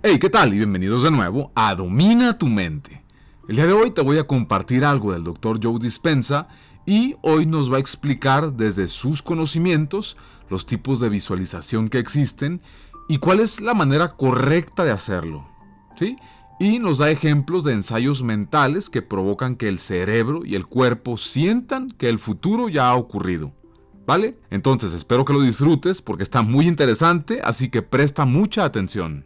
Hey, ¿qué tal? Y bienvenidos de nuevo a Domina tu Mente. El día de hoy te voy a compartir algo del Dr. Joe Dispenza y hoy nos va a explicar desde sus conocimientos los tipos de visualización que existen y cuál es la manera correcta de hacerlo. ¿Sí? Y nos da ejemplos de ensayos mentales que provocan que el cerebro y el cuerpo sientan que el futuro ya ha ocurrido. ¿Vale? Entonces espero que lo disfrutes porque está muy interesante, así que presta mucha atención.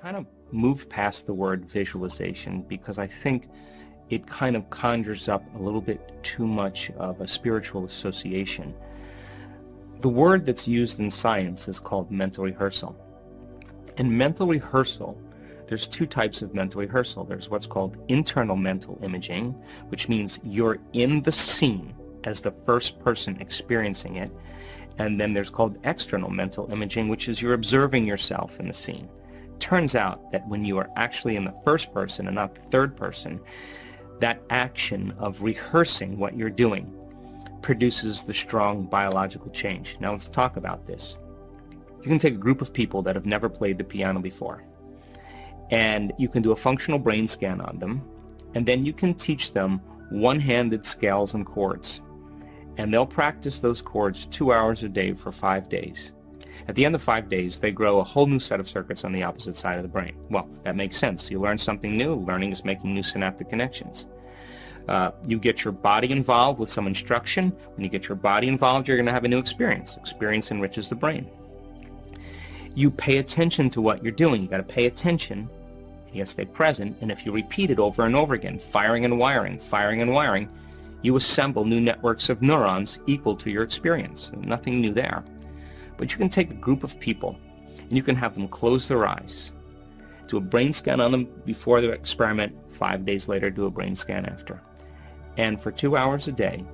Kind of move past the word visualization because I think it kind of conjures up a little bit too much of a spiritual association. The word that's used in science is called mental rehearsal. In mental rehearsal, there's two types of mental rehearsal. There's what's called internal mental imaging, which means you're in the scene as the first person experiencing it. And then there's called external mental imaging, which is you're observing yourself in the scene. Turns out that when you are actually in the first person and not the third person, that action of rehearsing what you're doing produces the strong biological change. Now let's talk about this. You can take a group of people that have never played the piano before, and you can do a functional brain scan on them, and then you can teach them one-handed scales and chords, and they'll practice those chords 2 hours a day for 5 days. At the end of 5 days, they grow a whole new set of circuits on the opposite side of the brain. Well, that makes sense. You learn something new. Learning is making new synaptic connections. You get your body involved with some instruction. When you get your body involved, you're going to have a new experience. Experience enriches the brain. You pay attention to what you're doing. You got to pay attention. You got to stay present. And if you repeat it over and over again, firing and wiring, you assemble new networks of neurons equal to your experience. Nothing new there. But you can take a group of people and you can have them close their eyes, do a brain scan on them before the experiment, 5 days later do a brain scan after. And for 2 hours a day,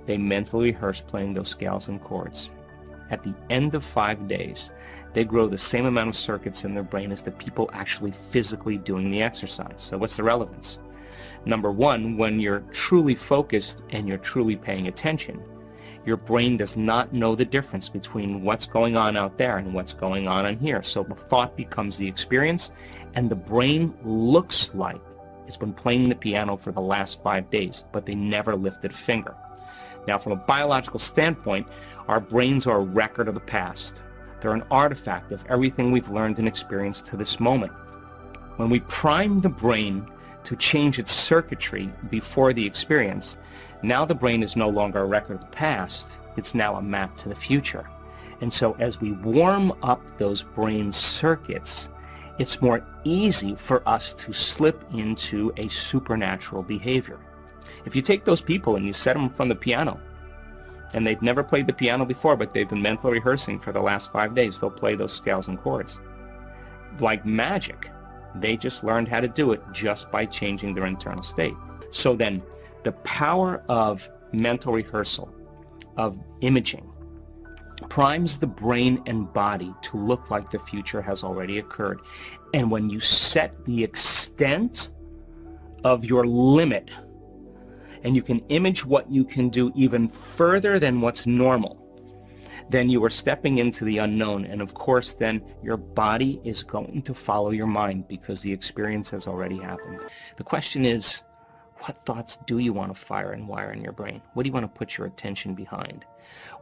they mentally rehearse playing those scales and chords. At the end of 5 days, they grow the same amount of circuits in their brain as the people actually physically doing the exercise. So what's the relevance? Number one, when you're truly focused and you're truly paying attention, your brain does not know the difference between what's going on out there and what's going on in here. So the thought becomes the experience, and the brain looks like it's been playing the piano for the last 5 days, but they never lifted a finger. Now, from a biological standpoint, our brains are a record of the past. They're an artifact of everything we've learned and experienced to this moment. When we prime the brain to change its circuitry before the experience, now the brain is no longer a record of the past, it's now a map to the future. And so as we warm up those brain circuits, it's more easy for us to slip into a supernatural behavior. If you take those people and you set them in front of the piano, and they've never played the piano before, but they've been mentally rehearsing for the last 5 days, they'll play those scales and chords. Like magic, they just learned how to do it just by changing their internal state. So then, the power of mental rehearsal, of imaging, primes the brain and body to look like the future has already occurred. And when you set the extent of your limit, and you can image what you can do even further than what's normal, then you are stepping into the unknown. And of course, then your body is going to follow your mind because the experience has already happened. The question is, what thoughts do you want to fire and wire in your brain? What do you want to put your attention behind?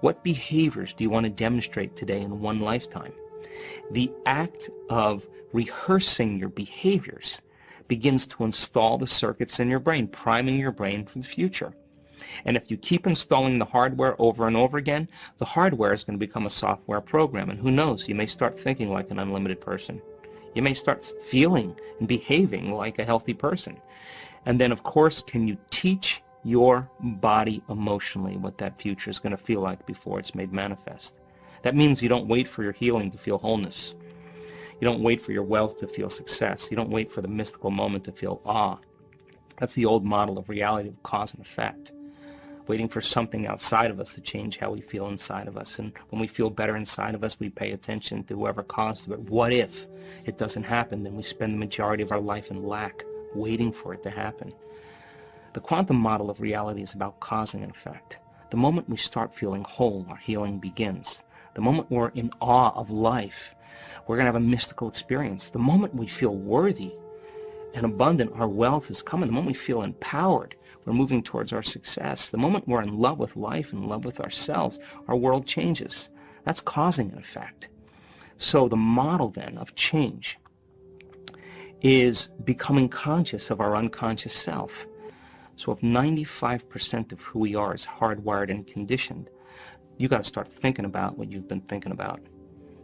What behaviors do you want to demonstrate today in one lifetime? The act of rehearsing your behaviors begins to install the circuits in your brain, priming your brain for the future. And if you keep installing the hardware over and over again, the hardware is going to become a software program. And who knows, you may start thinking like an unlimited person. You may start feeling and behaving like a healthy person. And then, of course, can you teach your body emotionally what that future is going to feel like before it's made manifest? That means you don't wait for your healing to feel wholeness. You don't wait for your wealth to feel success. You don't wait for the mystical moment to feel awe. That's the old model of reality of cause and effect. Waiting for something outside of us to change how we feel inside of us. And when we feel better inside of us, we pay attention to whoever caused it. What if it doesn't happen? Then we spend the majority of our life in lack, waiting for it to happen. The quantum model of reality is about cause and effect. The moment we start feeling whole, our healing begins. The moment we're in awe of life, We're going to have a mystical experience. The moment we feel worthy and abundant, our wealth is coming. The moment we feel empowered, we're moving towards our success. The moment we're in love with life, in love with ourselves, our world changes. That's causing an effect. So the model then of change is becoming conscious of our unconscious self. So if 95% of who we are is hardwired and conditioned, you got to start thinking about what you've been thinking about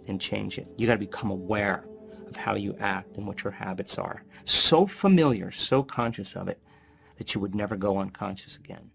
and change it. You got to become aware of how you act and what your habits are. So familiar, so conscious of it, that you would never go unconscious again.